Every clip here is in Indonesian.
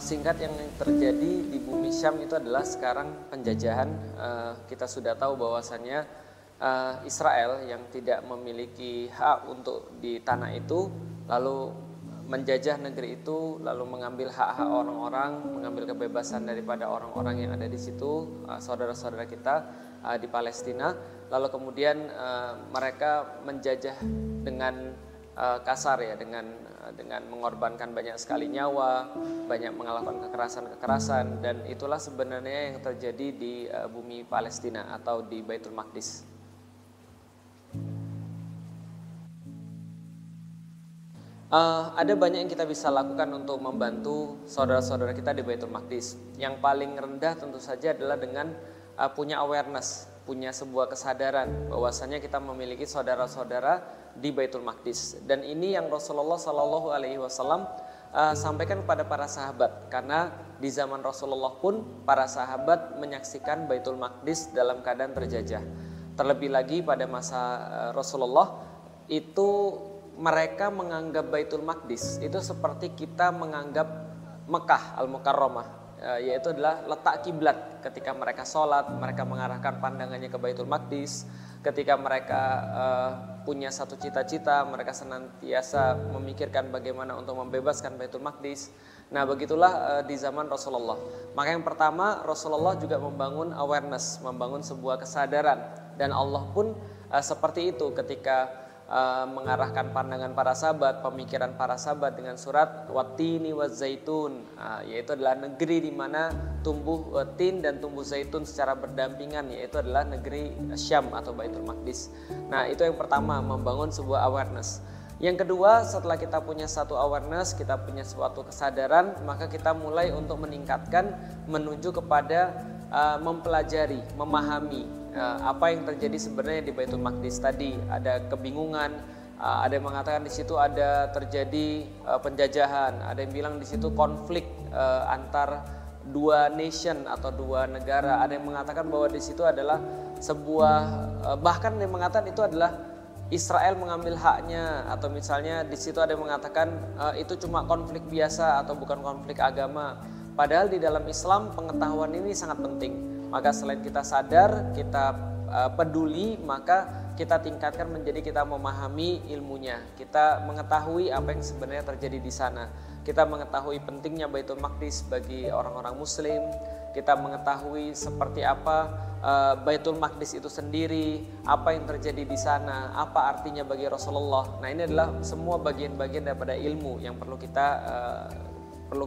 Singkat, yang terjadi di bumi Syam itu adalah sekarang penjajahan. Kita sudah tahu bahwasannya Israel yang tidak memiliki hak untuk di tanah itu, lalu menjajah negeri itu, lalu mengambil hak-hak orang-orang, mengambil kebebasan daripada orang-orang yang ada di situ, saudara-saudara kita di Palestina. Lalu kemudian mereka menjajah dengan kasar ya, dengan mengorbankan banyak sekali nyawa, banyak melakukan kekerasan, dan itulah sebenarnya yang terjadi di bumi Palestina atau di Baitul Maqdis. Ada banyak yang kita bisa lakukan untuk membantu saudara-saudara kita di Baitul Maqdis. Yang paling rendah tentu saja adalah dengan punya awareness, punya sebuah kesadaran bahwasanya kita memiliki saudara-saudara di Baitul Maqdis. Dan ini yang Rasulullah Shallallahu Alaihi Wasallam sampaikan kepada para sahabat, karena di zaman Rasulullah pun para sahabat menyaksikan Baitul Maqdis dalam keadaan terjajah. Terlebih lagi pada masa Rasulullah itu mereka menganggap Baitul Maqdis itu seperti kita menganggap Mekah Al-Mukarramah, yaitu adalah letak kiblat. Ketika mereka sholat, mereka mengarahkan pandangannya ke Baitul Maqdis. Ketika mereka punya satu cita-cita, mereka senantiasa memikirkan bagaimana untuk membebaskan Baitul Maqdis. Nah, begitulah di zaman Rasulullah. Maka yang pertama, Rasulullah juga membangun awareness, membangun sebuah kesadaran. Dan Allah pun seperti itu ketika mengarahkan pandangan para sahabat, pemikiran para sahabat dengan surat Wattini Wazzaitun, yaitu adalah negeri di mana tumbuh tin dan tumbuh zaitun secara berdampingan, yaitu adalah negeri Syam atau Baitul Maqdis. Nah, itu yang pertama, membangun sebuah awareness. Yang kedua, setelah kita punya satu awareness, kita punya suatu kesadaran, maka kita mulai untuk meningkatkan menuju kepada mempelajari, memahami apa yang terjadi sebenarnya di Baitul Maqdis tadi. Ada kebingungan, ada yang mengatakan di situ ada terjadi penjajahan, ada yang bilang di situ konflik antar dua nation atau dua negara, ada yang mengatakan bahwa di situ adalah sebuah bahkan yang mengatakan itu adalah Israel mengambil haknya, atau misalnya di situ ada yang mengatakan itu cuma konflik biasa atau bukan konflik agama. Padahal di dalam Islam pengetahuan ini sangat penting. Maka selain kita sadar, kita peduli, maka kita tingkatkan menjadi kita memahami ilmunya. Kita mengetahui apa yang sebenarnya terjadi di sana. Kita mengetahui pentingnya Baitul Maqdis bagi orang-orang Muslim. Kita mengetahui seperti apa Baitul Maqdis itu sendiri, apa yang terjadi di sana, apa artinya bagi Rasulullah. Nah, ini adalah semua bagian-bagian daripada ilmu yang perlu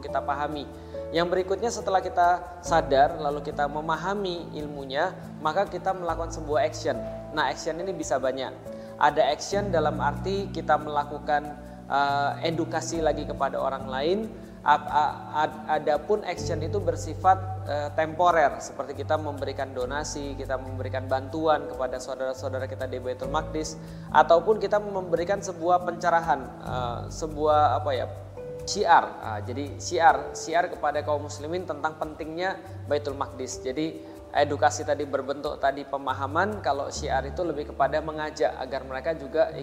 kita pahami. Yang berikutnya, setelah kita sadar lalu kita memahami ilmunya, maka kita melakukan sebuah action. Nah, action ini bisa banyak. Ada action dalam arti kita melakukan edukasi lagi kepada orang lain. Adapun action itu bersifat temporer, seperti kita memberikan donasi, kita memberikan bantuan kepada saudara-saudara kita di Baitul Maqdis, ataupun kita memberikan sebuah pencerahan, sebuah syiar. Jadi syiar kepada kaum muslimin tentang pentingnya Baitul Maqdis. Jadi edukasi tadi berbentuk tadi pemahaman, kalau syiar itu lebih kepada mengajak agar mereka juga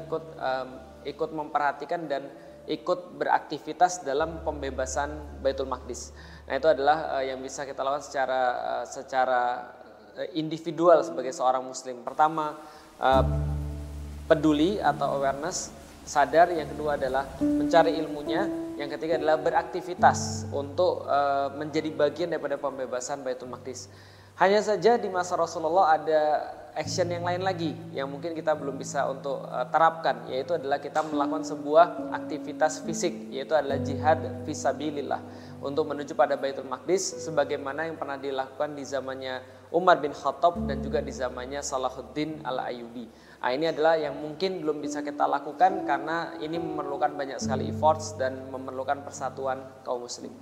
ikut memperhatikan dan ikut beraktivitas dalam pembebasan Baitul Maqdis. Nah, itu adalah yang bisa kita lakukan secara individual sebagai seorang muslim. Pertama, peduli atau awareness, sadar. Yang kedua adalah mencari ilmunya. Yang ketiga adalah beraktivitas untuk menjadi bagian daripada pembebasan Baitul Maqdis. Hanya saja di masa Rasulullah ada action yang lain lagi yang mungkin kita belum bisa untuk terapkan, yaitu adalah kita melakukan sebuah aktivitas fisik, yaitu adalah jihad fisabilillah untuk menuju pada Baitul Maqdis, sebagaimana yang pernah dilakukan di zamannya Umar bin Khattab dan juga di zamannya Salahuddin Al-Ayyubi. Nah, ini adalah yang mungkin belum bisa kita lakukan karena ini memerlukan banyak sekali efforts dan memerlukan persatuan kaum muslim.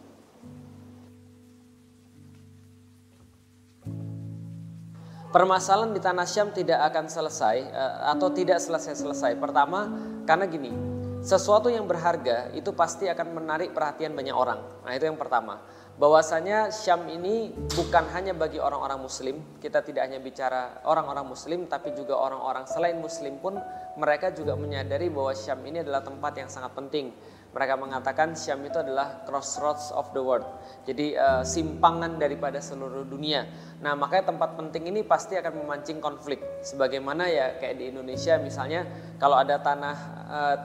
Permasalahan di tanah Syam tidak akan selesai atau tidak selesai-selesai. Pertama, karena gini, sesuatu yang berharga itu pasti akan menarik perhatian banyak orang. Nah, itu yang pertama. bahwasanya Syam ini bukan hanya bagi orang-orang muslim. Kita tidak hanya bicara orang-orang muslim, tapi juga orang-orang selain muslim pun mereka juga menyadari bahwa Syam ini adalah tempat yang sangat penting. Mereka mengatakan Syam itu adalah crossroads of the world. Jadi simpangan daripada seluruh dunia. Nah, makanya tempat penting ini pasti akan memancing konflik. Sebagaimana ya kayak di Indonesia misalnya, kalau ada tanah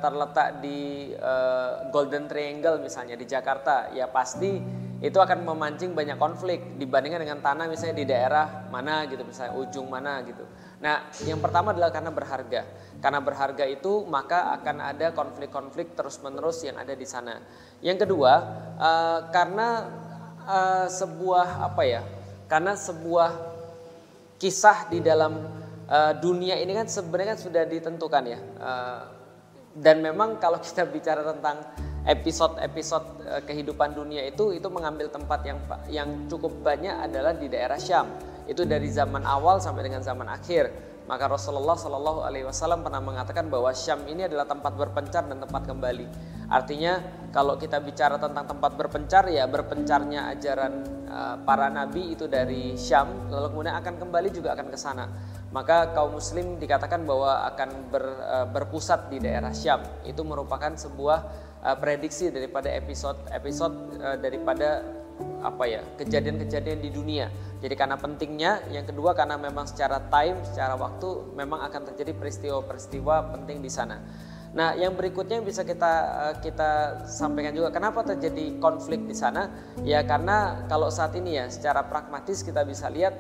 terletak di Golden Triangle misalnya di Jakarta, ya pasti itu akan memancing banyak konflik dibandingkan dengan tanah misalnya di daerah mana gitu, misalnya ujung mana gitu. Nah, yang pertama adalah karena berharga. Karena berharga itu maka akan ada konflik-konflik terus-menerus yang ada di sana. Yang kedua, karena sebuah kisah di dalam dunia ini kan sebenarnya kan sudah ditentukan ya. Dan memang kalau kita bicara tentang episode-episode kehidupan dunia itu mengambil tempat yang cukup banyak adalah di daerah Syam. Itu dari zaman awal sampai dengan zaman akhir. Maka Rasulullah Shallallahu Alaihi Wasallam pernah mengatakan bahwa Syam ini adalah tempat berpencar dan tempat kembali. Artinya kalau kita bicara tentang tempat berpencar, ya berpencarnya ajaran para nabi itu dari Syam, lalu kemudian akan kembali juga akan ke sana. Maka kaum muslim dikatakan bahwa akan berpusat di daerah Syam. Itu merupakan sebuah prediksi daripada episode daripada kejadian-kejadian di dunia. Jadi karena pentingnya, yang kedua karena memang secara time, secara waktu memang akan terjadi peristiwa-peristiwa penting di sana. Nah, yang berikutnya yang bisa kita sampaikan juga, kenapa terjadi konflik di sana? Ya karena kalau saat ini ya secara pragmatis kita bisa lihat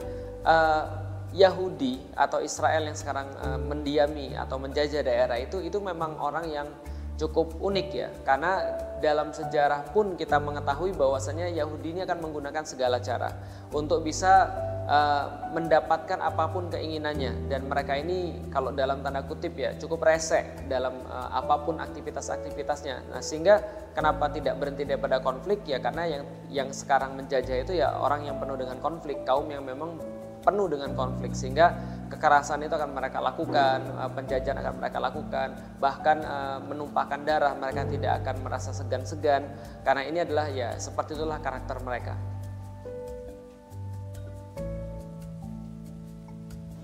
Yahudi atau Israel yang sekarang mendiami atau menjajah daerah itu memang orang yang cukup unik ya, karena dalam sejarah pun kita mengetahui bahwasanya Yahudi ini akan menggunakan segala cara untuk bisa mendapatkan apapun keinginannya, dan mereka ini kalau dalam tanda kutip ya cukup resek dalam apapun aktivitasnya. Nah, sehingga kenapa tidak berhenti daripada konflik ya, karena yang sekarang menjajah itu ya orang yang penuh dengan konflik, kaum yang memang penuh dengan konflik, sehingga kekerasan itu akan mereka lakukan, penjajahan akan mereka lakukan, bahkan menumpahkan darah mereka tidak akan merasa segan-segan, karena ini adalah ya seperti itulah karakter mereka.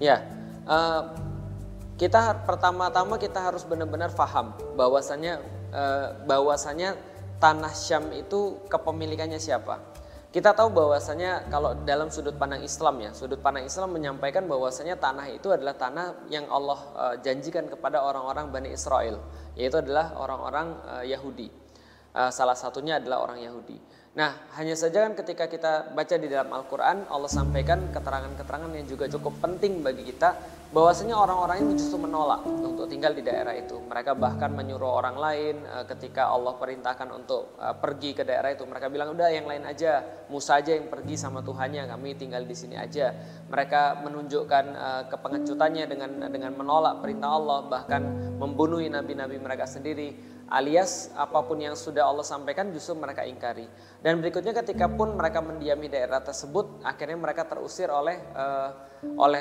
Ya, pertama-tama kita harus benar-benar paham bahwasanya tanah Syam itu kepemilikannya siapa. Kita tahu bahwasanya kalau dalam sudut pandang Islam ya, sudut pandang Islam menyampaikan bahwasanya tanah itu adalah tanah yang Allah janjikan kepada orang-orang Bani Israel, yaitu adalah orang-orang Yahudi. Salah satunya adalah orang Yahudi. Nah, hanya saja kan ketika kita baca di dalam Al-Quran, Allah sampaikan keterangan-keterangan yang juga cukup penting bagi kita, bahwasanya orang-orang ini justru menolak untuk tinggal di daerah itu. Mereka bahkan menyuruh orang lain ketika Allah perintahkan untuk pergi ke daerah itu. Mereka bilang, udah yang lain aja, Musa aja yang pergi sama Tuhannya, kami tinggal di sini aja. Mereka menunjukkan kepengecutannya dengan menolak perintah Allah, bahkan membunuh nabi-nabi mereka sendiri. Alias apapun yang sudah Allah sampaikan justru mereka ingkari. Dan berikutnya ketika pun mereka mendiami daerah tersebut, akhirnya mereka terusir oleh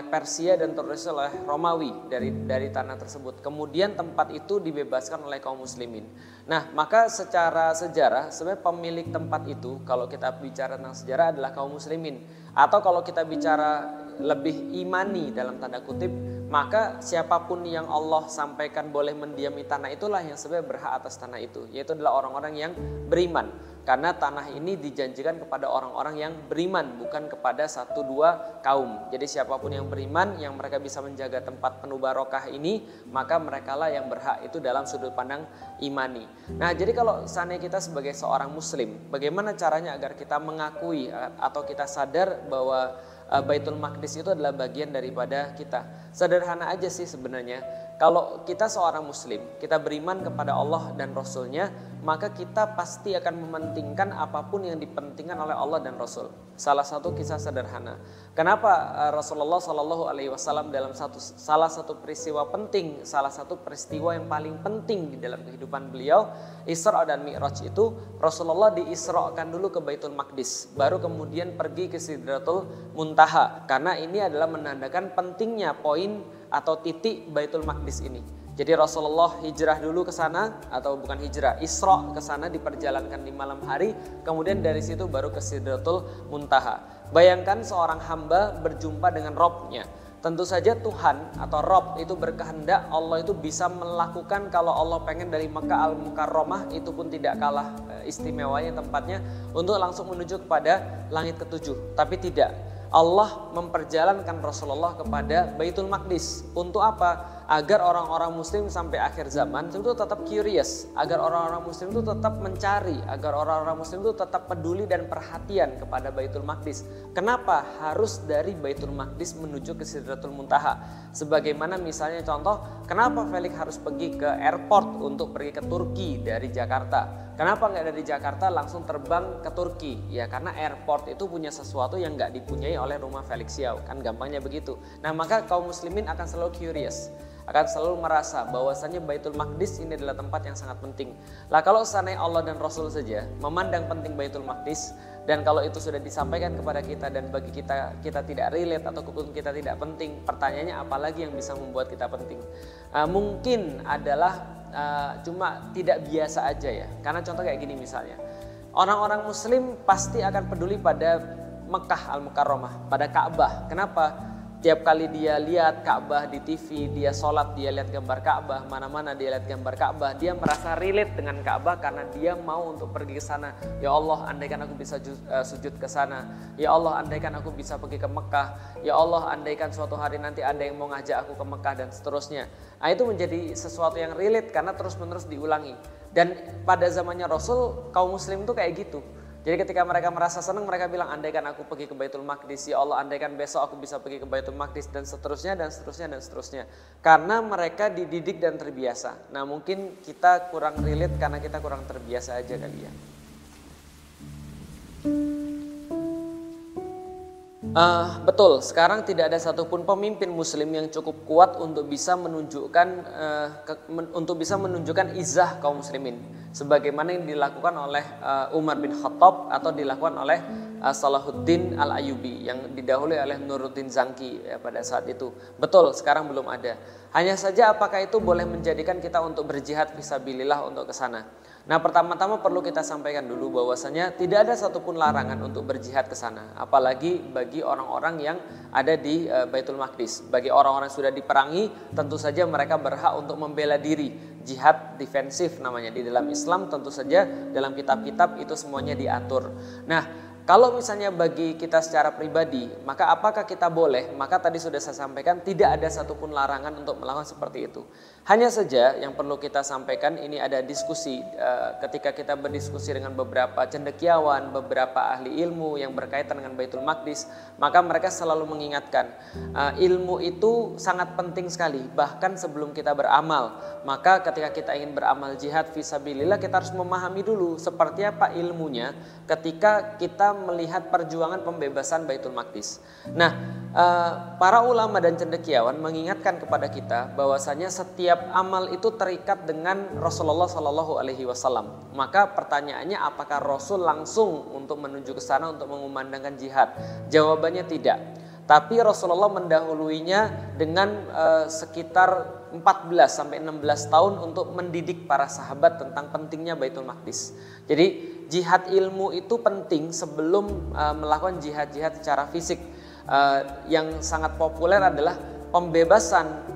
Persia dan terusir oleh Romawi dari tanah tersebut. Kemudian tempat itu dibebaskan oleh kaum muslimin. Nah, maka secara sejarah sebenarnya pemilik tempat itu, kalau kita bicara tentang sejarah, adalah kaum muslimin. Atau kalau kita bicara lebih imani dalam tanda kutip, maka siapapun yang Allah sampaikan boleh mendiami tanah itulah yang sebenarnya berhak atas tanah itu, yaitu adalah orang-orang yang beriman. Karena tanah ini dijanjikan kepada orang-orang yang beriman, bukan kepada 1-2 kaum. Jadi siapapun yang beriman, yang mereka bisa menjaga tempat penuh barokah ini, maka merekalah yang berhak itu dalam sudut pandang imani. Nah, jadi kalau seandainya kita sebagai seorang muslim, bagaimana caranya agar kita mengakui atau kita sadar bahwa Baitul Maqdis itu adalah bagian daripada kita. Sederhana aja sih sebenarnya. Kalau kita seorang muslim, kita beriman kepada Allah dan Rasulnya, maka kita pasti akan mementingkan apapun yang dipentingkan oleh Allah dan Rasul. Salah satu kisah sederhana. Kenapa Rasulullah Shallallahu Alaihi Wasallam dalam salah satu peristiwa penting, salah satu peristiwa yang paling penting di dalam kehidupan beliau, Isra dan Mi'raj itu, Rasulullah diisrakan dulu ke Baitul Maqdis, baru kemudian pergi ke Sidratul Muntaha. Karena ini adalah menandakan pentingnya poin atau titik Baitul Maqdis ini. Jadi Rasulullah hijrah dulu ke sana, atau bukan hijrah, Isra ke sana, diperjalankan di malam hari, kemudian dari situ baru ke Sidratul Muntaha. Bayangkan seorang hamba berjumpa dengan Robnya. Tentu saja Tuhan atau Rob itu berkehendak Allah itu bisa melakukan, kalau Allah pengen dari Mekah Al-Mukarramah itu pun tidak kalah istimewanya tempatnya untuk langsung menuju kepada langit ketujuh. Tapi tidak, Allah memperjalankan Rasulullah kepada Baitul Maqdis. Untuk apa? Agar orang-orang muslim sampai akhir zaman itu tetap curious, agar orang-orang muslim itu tetap mencari, agar orang-orang muslim itu tetap peduli dan perhatian kepada Baitul Maqdis. Kenapa harus dari Baitul Maqdis menuju ke Sidratul Muntaha? Sebagaimana misalnya contoh, kenapa Felix harus pergi ke airport untuk pergi ke Turki dari Jakarta? Kenapa nggak dari Jakarta langsung terbang ke Turki? Ya karena airport itu punya sesuatu yang nggak dipunyai oleh rumah Felix Xiao, kan gampangnya begitu. Nah maka kaum muslimin akan selalu curious, akan selalu merasa bahwasannya Baitul Maqdis ini adalah tempat yang sangat penting. Lah kalau seandainya Allah dan Rasul saja memandang penting Baitul Maqdis, dan kalau itu sudah disampaikan kepada kita dan bagi kita tidak relate ataupun kita tidak penting, pertanyaannya apalagi yang bisa membuat kita penting? Mungkin adalah cuma tidak biasa aja ya. Karena contoh kayak gini misalnya, orang-orang muslim pasti akan peduli pada Mekah Al-Mukarramah, pada Ka'bah. Kenapa? Tiap kali dia lihat Ka'bah di TV, dia sholat, dia lihat gambar Ka'bah, mana-mana dia lihat gambar Ka'bah, dia merasa relate dengan Ka'bah karena dia mau untuk pergi ke sana. Ya Allah, andaikan aku bisa sujud ke sana. Ya Allah, andaikan aku bisa pergi ke Mekah. Ya Allah, andaikan suatu hari nanti ada yang mau ngajak aku ke Mekah dan seterusnya. Nah, itu menjadi sesuatu yang relate karena terus-menerus diulangi. Dan pada zamannya Rasul, kaum muslim tuh kayak gitu. Jadi ketika mereka merasa senang, mereka bilang andaikan aku pergi ke Baitul Maqdis, ya Allah andaikan besok aku bisa pergi ke Baitul Maqdis, dan seterusnya dan seterusnya dan seterusnya. Karena mereka dididik dan terbiasa. Nah mungkin kita kurang relate karena kita kurang terbiasa aja kali ya. Betul, sekarang tidak ada satupun pemimpin muslim yang cukup kuat untuk bisa menunjukkan izah kaum muslimin sebagaimana yang dilakukan oleh Umar bin Khattab atau dilakukan oleh Salahuddin Al-Ayyubi yang didahului oleh Nuruddin Zanki ya, pada saat itu. Betul, sekarang belum ada. Hanya saja apakah itu boleh menjadikan kita untuk berjihad fisabilillah untuk ke sana? Nah, pertama-tama perlu kita sampaikan dulu bahwasanya tidak ada satupun larangan untuk berjihad ke sana, apalagi bagi orang-orang yang ada di Baitul Maqdis. Bagi orang-orang yang sudah diperangi, tentu saja mereka berhak untuk membela diri. Jihad defensif namanya di dalam Islam, tentu saja dalam kitab-kitab itu semuanya diatur. Nah, kalau misalnya bagi kita secara pribadi, maka apakah kita boleh? Maka tadi sudah saya sampaikan tidak ada satupun larangan untuk melakukan seperti itu. Hanya saja yang perlu kita sampaikan ini ada diskusi ketika kita berdiskusi dengan beberapa cendekiawan, beberapa ahli ilmu yang berkaitan dengan Baitul Maqdis, maka mereka selalu mengingatkan ilmu itu sangat penting sekali. Bahkan sebelum kita beramal, maka ketika kita ingin beramal jihad fisabilillah kita harus memahami dulu seperti apa ilmunya ketika kita melihat perjuangan pembebasan Baitul Maqdis. Nah, para ulama dan cendekiawan mengingatkan kepada kita bahwasanya setiap amal itu terikat dengan Rasulullah Shallallahu Alaihi Wasallam. Maka pertanyaannya apakah Rasul langsung untuk menuju ke sana untuk mengumandangkan jihad? Jawabannya tidak. Tapi Rasulullah mendahuluinya dengan sekitar 14 sampai 16 tahun untuk mendidik para sahabat tentang pentingnya Baitul Maqdis. Jadi jihad ilmu itu penting sebelum melakukan jihad-jihad secara fisik. Yang sangat populer adalah pembebasan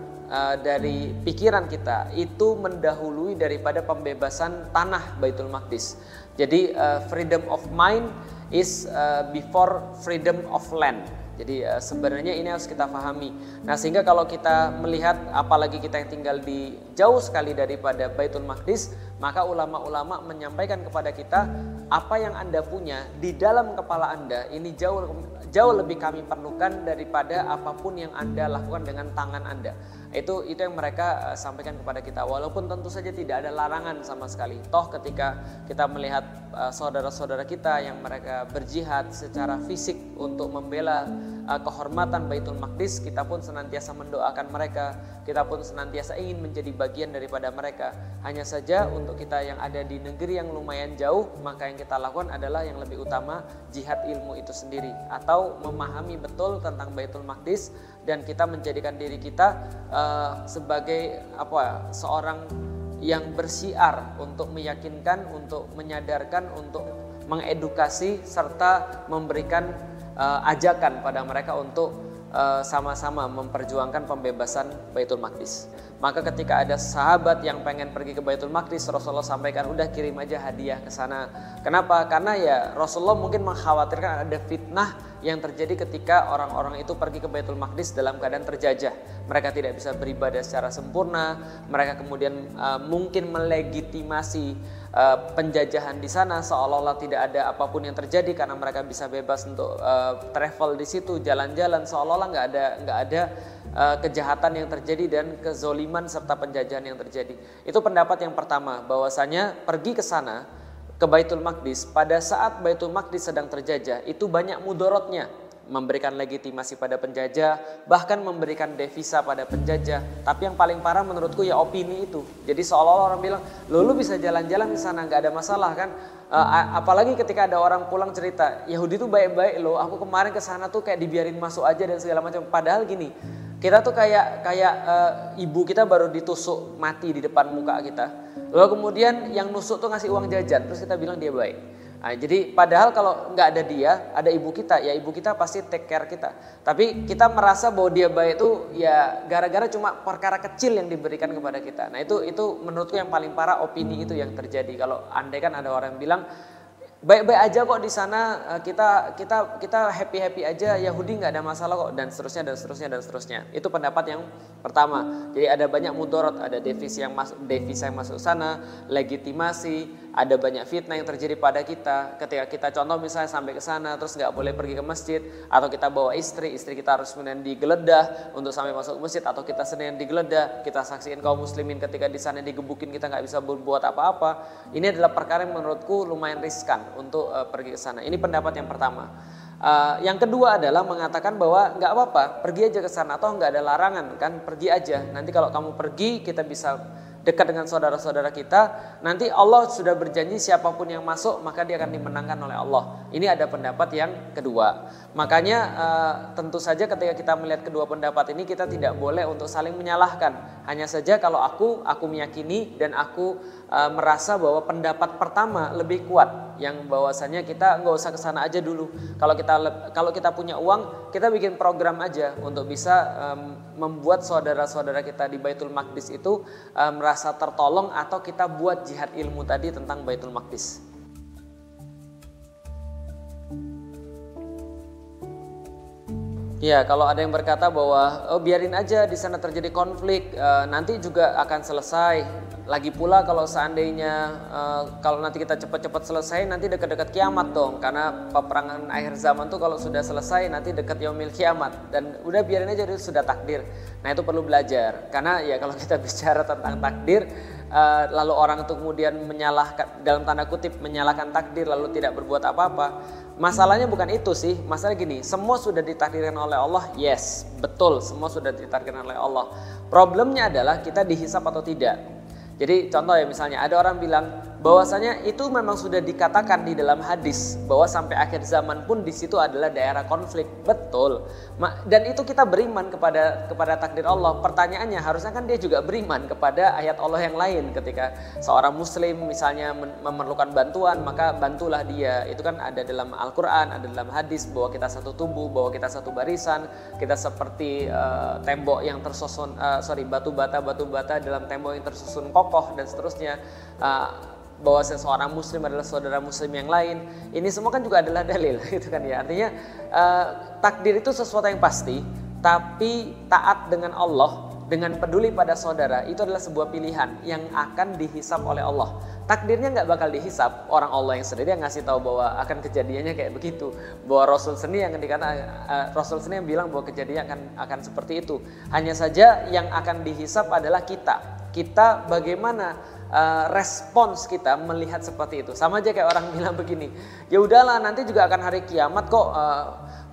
dari pikiran kita itu mendahului daripada pembebasan tanah Baitul Maqdis. Jadi freedom of mind is before freedom of land. Jadi sebenarnya ini harus kita pahami. Nah sehingga kalau kita melihat apalagi kita yang tinggal di jauh sekali daripada Baitul Maqdis, maka ulama-ulama menyampaikan kepada kita apa yang Anda punya di dalam kepala Anda ini jauh lebih kami perlukan daripada apapun yang Anda lakukan dengan tangan Anda. Itu yang mereka sampaikan kepada kita. Walaupun tentu saja tidak ada larangan sama sekali. Toh ketika kita melihat saudara-saudara kita yang mereka berjihad secara fisik untuk membela kehormatan Baitul Maqdis, kita pun senantiasa mendoakan mereka, kita pun senantiasa ingin menjadi bagian daripada mereka. Hanya saja untuk kita yang ada di negeri yang lumayan jauh, maka yang kita lakukan adalah yang lebih utama jihad ilmu itu sendiri, atau memahami betul tentang Baitul Maqdis dan kita menjadikan diri kita sebagai seorang yang bersiar untuk meyakinkan, untuk menyadarkan, untuk mengedukasi serta memberikan ajakan pada mereka untuk sama-sama memperjuangkan pembebasan Baitul Maqdis. Maka ketika ada sahabat yang pengen pergi ke Baitul Maqdis, Rasulullah sampaikan, udah kirim aja hadiah ke sana. Kenapa? Karena ya Rasulullah mungkin mengkhawatirkan ada fitnah yang terjadi ketika orang-orang itu pergi ke Baitul Maqdis dalam keadaan terjajah. Mereka tidak bisa beribadah secara sempurna, mereka kemudian mungkin melegitimasi penjajahan di sana seolah-olah tidak ada apapun yang terjadi karena mereka bisa bebas untuk travel di situ, jalan-jalan, seolah-olah nggak ada kejahatan yang terjadi dan kezoliman serta penjajahan yang terjadi. Itu pendapat yang pertama, bahwasanya pergi ke sana ke Baitul Maqdis pada saat Baitul Maqdis sedang terjajah itu banyak mudorotnya, memberikan legitimasi pada penjajah, bahkan memberikan devisa pada penjajah. Tapi yang paling parah menurutku ya opini itu. Jadi seolah-olah orang bilang, lu bisa jalan-jalan di sana nggak ada masalah kan? Apalagi ketika ada orang pulang cerita, Yahudi tuh baik-baik loh. Aku kemarin ke sana tuh kayak dibiarin masuk aja dan segala macam. Padahal gini, kita tuh kayak ibu kita baru ditusuk mati di depan muka kita. Lalu kemudian yang nusuk tuh ngasih uang jajan, terus kita bilang dia baik. Nah, jadi padahal kalau nggak ada dia, ada ibu kita, ya ibu kita pasti take care kita. Tapi kita merasa bahwa dia baik itu ya gara-gara cuma perkara kecil yang diberikan kepada kita. Nah itu menurutku yang paling parah, opini itu yang terjadi. Kalau andai kan ada orang yang bilang baik-baik aja kok di sana, kita happy aja, Yahudi nggak ada masalah kok, dan seterusnya. Itu pendapat yang pertama. Jadi ada banyak mudorot, ada devisa yang masuk sana, legitimasi, ada banyak fitnah yang terjadi pada kita. Ketika kita contoh misalnya sampai ke sana terus nggak boleh pergi ke masjid, atau kita bawa istri kita harus kemudian digeledah untuk sampai masuk ke masjid, atau kita sendiri digeledah, kita saksikan kaum muslimin ketika di sana digebukin, kita nggak bisa berbuat apa-apa. Ini adalah perkara yang menurutku lumayan riskan untuk pergi ke sana. Ini pendapat yang pertama. Yang kedua adalah mengatakan bahwa nggak apa-apa, pergi aja ke sana, atau nggak ada larangan kan, pergi aja. Nanti kalau kamu pergi kita bisa dekat dengan saudara-saudara kita. Nanti Allah sudah berjanji siapapun yang masuk maka dia akan dimenangkan oleh Allah. Ini ada pendapat yang kedua. Makanya tentu saja ketika kita melihat kedua pendapat ini kita tidak boleh untuk saling menyalahkan. Hanya saja kalau aku meyakini dan aku merasa bahwa pendapat pertama lebih kuat, yang bahwasanya kita nggak usah kesana aja dulu. Kalau kita punya uang, kita bikin program aja untuk bisa membuat saudara-saudara kita di Baitul Maqdis itu merasa tertolong, atau kita buat jihad ilmu tadi tentang Baitul Maqdis. Ya, kalau ada yang berkata bahwa biarin aja di sana terjadi konflik, nanti juga akan selesai. Lagi pula kalau seandainya kalau nanti kita cepat-cepat selesai, nanti dekat-dekat kiamat dong. Karena peperangan akhir zaman tuh kalau sudah selesai nanti dekat yaumil kiamat, dan udah biarin aja, itu sudah takdir. Nah itu perlu belajar, karena ya kalau kita bicara tentang takdir, lalu orang itu kemudian menyalahkan, dalam tanda kutip menyalahkan takdir lalu tidak berbuat apa-apa. Masalahnya bukan itu sih, masalah gini, semua sudah ditakdirkan oleh Allah, yes, betul, semua sudah ditakdirkan oleh Allah. Problemnya adalah kita dihisap atau tidak. Jadi contoh ya, misalnya ada orang bilang bahwasanya itu memang sudah dikatakan di dalam hadis bahwa sampai akhir zaman pun di situ adalah daerah konflik, betul. Dan itu kita beriman kepada takdir Allah. Pertanyaannya harusnya kan dia juga beriman kepada ayat Allah yang lain. Ketika seorang muslim misalnya memerlukan bantuan, maka bantulah dia. Itu kan ada dalam Al-Quran, ada dalam hadis bahwa kita satu tubuh, bahwa kita satu barisan, kita seperti tembok yang tersusun, batu bata dalam tembok yang tersusun kokoh dan seterusnya. Bahwa seseorang muslim adalah saudara muslim yang lain, ini semua kan juga adalah dalil gitu kan ya. Artinya takdir itu sesuatu yang pasti, tapi taat dengan Allah, dengan peduli pada saudara, itu adalah sebuah pilihan yang akan dihisap oleh Allah. Takdirnya nggak bakal dihisap, orang Allah yang sendiri yang ngasih tahu bahwa akan kejadiannya kayak begitu, bahwa Rasul sendiri yang Rasul sendiri yang bilang bahwa kejadiannya akan seperti itu. Hanya saja yang akan dihisap adalah kita bagaimana respons kita melihat seperti itu. Sama aja kayak orang bilang begini, ya udahlah nanti juga akan hari kiamat kok,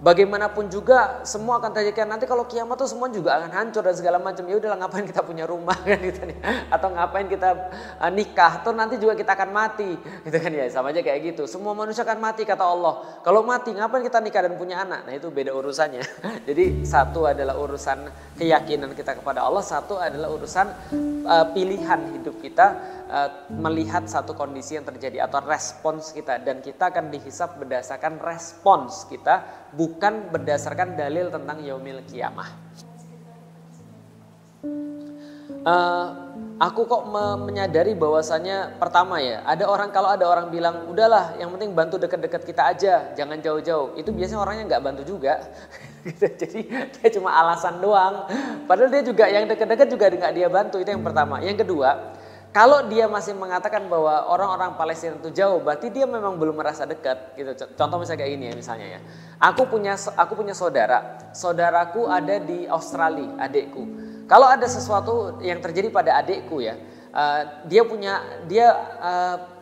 bagaimanapun juga semua akan terjadi. Nanti kalau kiamat tuh semua juga akan hancur dan segala macam. Ya udahlah, ngapain kita punya rumah kan gitu nih. Atau ngapain kita nikah, tuh nanti juga kita akan mati gitu kan ya. Sama aja kayak gitu. Semua manusia akan mati kata Allah. Kalau mati ngapain kita nikah dan punya anak? Nah itu beda urusannya. Jadi satu adalah urusan keyakinan kita kepada Allah, satu adalah urusan pilihan hidup kita melihat satu kondisi yang terjadi atau respons kita, dan kita akan dihisap berdasarkan respons kita, bukan berdasarkan dalil tentang yaumil kiamah. Aku kok menyadari bahwasanya pertama ya, kalau ada orang bilang udahlah yang penting bantu dekat-dekat kita aja, jangan jauh-jauh, itu biasanya orangnya nggak bantu juga. Jadi dia cuma alasan doang, padahal dia juga yang dekat-dekat juga nggak dia bantu. Itu yang pertama. Yang kedua, kalau dia masih mengatakan bahwa orang-orang Palestina itu jauh, berarti dia memang belum merasa dekat gitu. Contoh misalnya kayak gini ya, misalnya ya. Aku punya saudaraku ada di Australia, adikku. Kalau ada sesuatu yang terjadi pada adikku ya,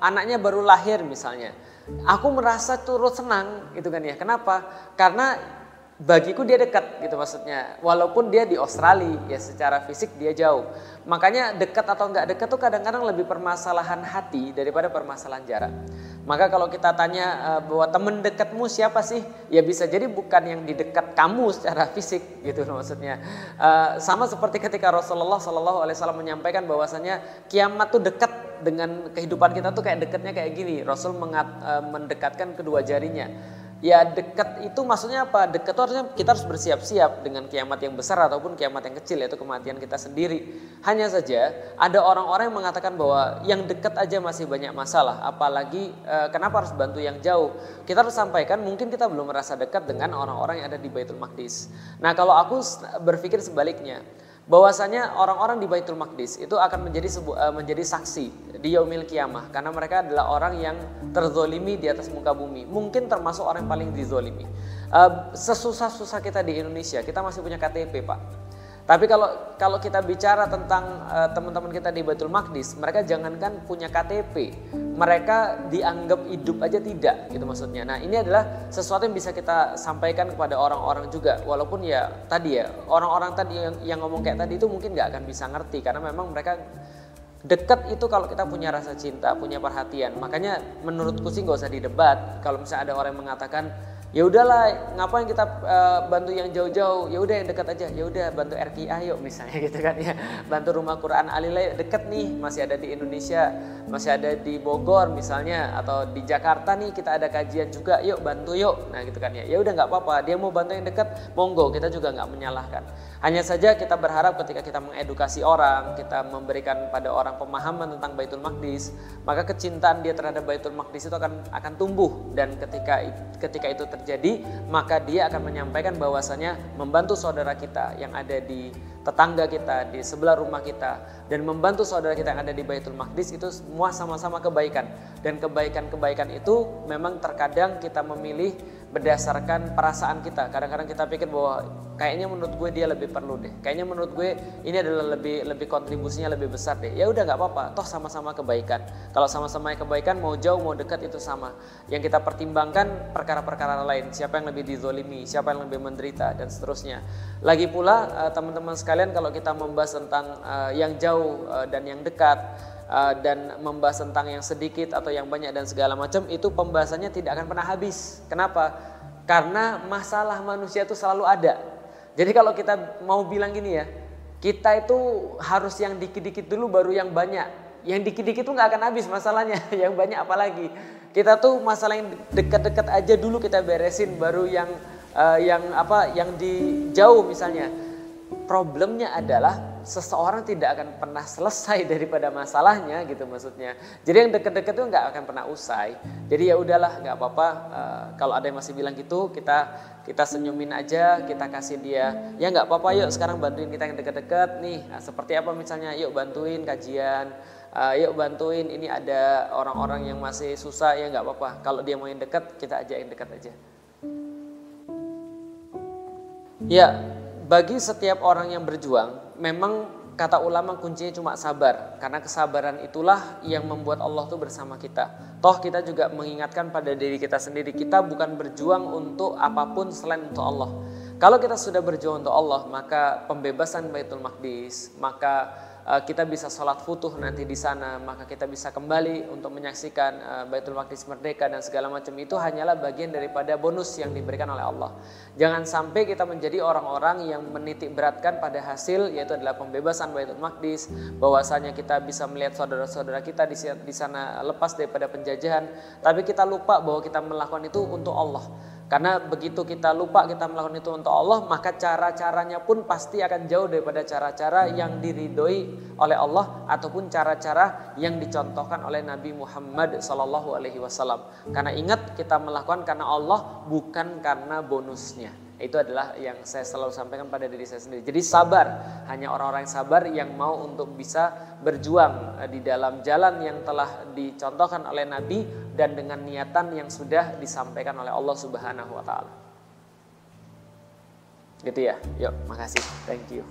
anaknya baru lahir misalnya. Aku merasa turut senang gitu kan ya. Kenapa? Karena bagiku dia dekat gitu maksudnya, walaupun dia di Australia ya, secara fisik dia jauh. Makanya dekat atau enggak dekat tuh kadang-kadang lebih permasalahan hati daripada permasalahan jarak. Maka kalau kita tanya bahwa teman dekatmu siapa sih, ya bisa jadi bukan yang di dekat kamu secara fisik gitu maksudnya. Sama seperti ketika Rasulullah SAW menyampaikan bahwasanya kiamat tuh dekat dengan kehidupan kita tuh kayak dekatnya kayak gini. Rasul mendekatkan kedua jarinya. Ya dekat itu maksudnya apa? Dekat itu artinya kita harus bersiap-siap dengan kiamat yang besar ataupun kiamat yang kecil, yaitu kematian kita sendiri. Hanya saja ada orang-orang yang mengatakan bahwa yang dekat aja masih banyak masalah, apalagi kenapa harus bantu yang jauh? Kita harus sampaikan mungkin kita belum merasa dekat dengan orang-orang yang ada di Baitul Maqdis. Nah kalau aku berpikir sebaliknya, bahwasanya orang-orang di Baitul Maqdis itu akan menjadi saksi di yaumil kiamah, karena mereka adalah orang yang terzolimi di atas muka bumi, mungkin termasuk orang yang paling dizolimi. Sesusah-susah kita di Indonesia, kita masih punya KTP Pak. Tapi kalau kita bicara tentang teman-teman kita di Baitul Maqdis, mereka jangankan punya KTP, mereka dianggap hidup aja tidak gitu maksudnya. Nah ini adalah sesuatu yang bisa kita sampaikan kepada orang-orang juga, walaupun ya tadi ya orang-orang tadi yang ngomong kayak tadi itu mungkin nggak akan bisa ngerti, karena memang mereka dekat itu kalau kita punya rasa cinta, punya perhatian. Makanya menurutku sih nggak usah didebat. Kalau misalnya ada orang yang mengatakan ya udahlah ngapain kita bantu yang jauh-jauh, ya udah yang dekat aja, ya udah bantu RKI yuk misalnya gitu kan ya, bantu rumah Quran Alilay dekat nih, masih ada di Indonesia, masih ada di Bogor misalnya, atau di Jakarta nih kita ada kajian juga, yuk bantu yuk. Nah gitu kan ya, ya udah nggak apa-apa, dia mau bantu yang dekat monggo, kita juga nggak menyalahkan. Hanya saja kita berharap ketika kita mengedukasi orang, kita memberikan pada orang pemahaman tentang Baitul Maqdis, maka kecintaan dia terhadap Baitul Maqdis itu akan tumbuh, dan ketika itu terjadi, maka dia akan menyampaikan bahwasanya membantu saudara kita yang ada di tetangga kita, di sebelah rumah kita, dan membantu saudara kita yang ada di Baitul Maqdis itu semua sama-sama kebaikan. Dan kebaikan-kebaikan itu memang terkadang kita memilih berdasarkan perasaan kita. Kadang-kadang kita pikir bahwa kayaknya menurut gue dia lebih perlu deh, kayaknya menurut gue ini adalah lebih kontribusinya lebih besar deh. Ya udah nggak apa-apa, toh sama-sama kebaikan. Kalau sama-sama kebaikan, mau jauh mau dekat itu sama. Yang kita pertimbangkan perkara-perkara lain, siapa yang lebih dizolimi, siapa yang lebih menderita, dan seterusnya. Lagi pula teman-teman sekalian, kalau kita membahas tentang yang jauh dan yang dekat, dan membahas tentang yang sedikit atau yang banyak dan segala macam, itu pembahasannya tidak akan pernah habis. Kenapa? Karena masalah manusia itu selalu ada. Jadi kalau kita mau bilang gini ya, kita itu harus yang dikit-dikit dulu baru yang banyak. Yang dikit-dikit itu nggak akan habis masalahnya, yang banyak apalagi. Kita tuh masalah yang dekat-dekat aja dulu kita beresin, baru yang di jauh misalnya. Problemnya adalah seseorang tidak akan pernah selesai daripada masalahnya gitu maksudnya. Jadi yang deket-deket itu nggak akan pernah usai. Jadi ya udahlah, nggak apa-apa. Kalau ada yang masih bilang gitu, kita senyumin aja, kita kasih dia. Ya nggak apa-apa, yuk sekarang bantuin kita yang deket-deket nih. Nah, seperti apa misalnya? Yuk bantuin kajian. Yuk bantuin, ini ada orang-orang yang masih susah, ya nggak apa-apa. Kalau dia mau yang dekat, kita ajak yang dekat aja. Ya. Bagi setiap orang yang berjuang, memang kata ulama kuncinya cuma sabar, karena kesabaran itulah yang membuat Allah tuh bersama kita. Toh kita juga mengingatkan pada diri kita sendiri, kita bukan berjuang untuk apapun selain untuk Allah. Kalau kita sudah berjuang untuk Allah, maka pembebasan Baitul Maqdis, maka kita bisa sholat futuh nanti di sana, maka kita bisa kembali untuk menyaksikan Baitul Maqdis merdeka dan segala macam itu hanyalah bagian daripada bonus yang diberikan oleh Allah. Jangan sampai kita menjadi orang-orang yang menitik beratkan pada hasil, yaitu adalah pembebasan Baitul Maqdis, bahwasanya kita bisa melihat saudara-saudara kita di sana lepas daripada penjajahan, tapi kita lupa bahwa kita melakukan itu untuk Allah. Karena begitu kita lupa kita melakukan itu untuk Allah, maka cara-caranya pun pasti akan jauh daripada cara-cara yang diridhoi oleh Allah ataupun cara-cara yang dicontohkan oleh Nabi Muhammad SAW. Karena ingat, kita melakukan karena Allah, bukan karena bonusnya. Itu adalah yang saya selalu sampaikan pada diri saya sendiri. Jadi sabar, hanya orang-orang yang sabar yang mau untuk bisa berjuang di dalam jalan yang telah dicontohkan oleh Nabi dan dengan niatan yang sudah disampaikan oleh Allah Subhanahu wa taala. Gitu ya. Yuk, makasih. Thank you.